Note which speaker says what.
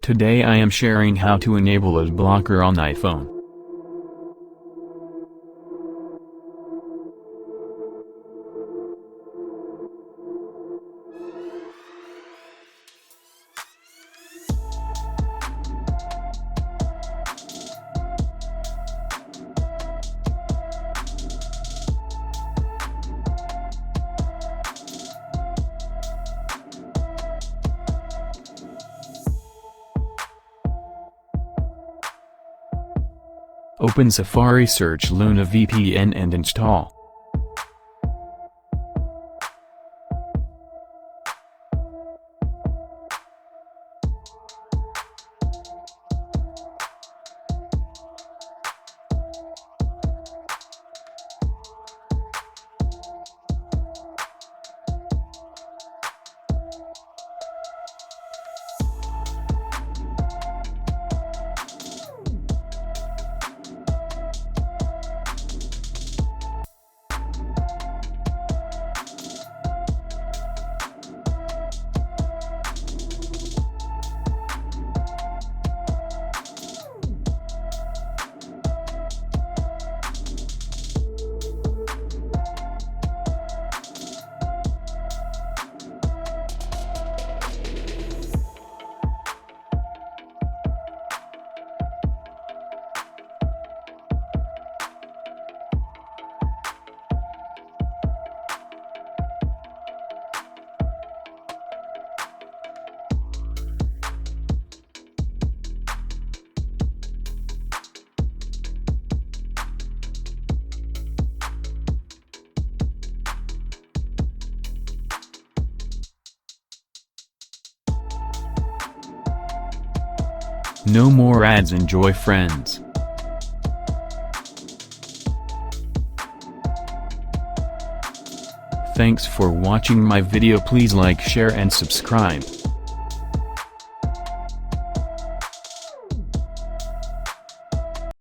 Speaker 1: Today I am sharing how to enable AdBlocker on iPhone. Open Safari, search Luna VPN and install. No more ads. Enjoy, friends. Thanks for watching my video. Please like, share and subscribe.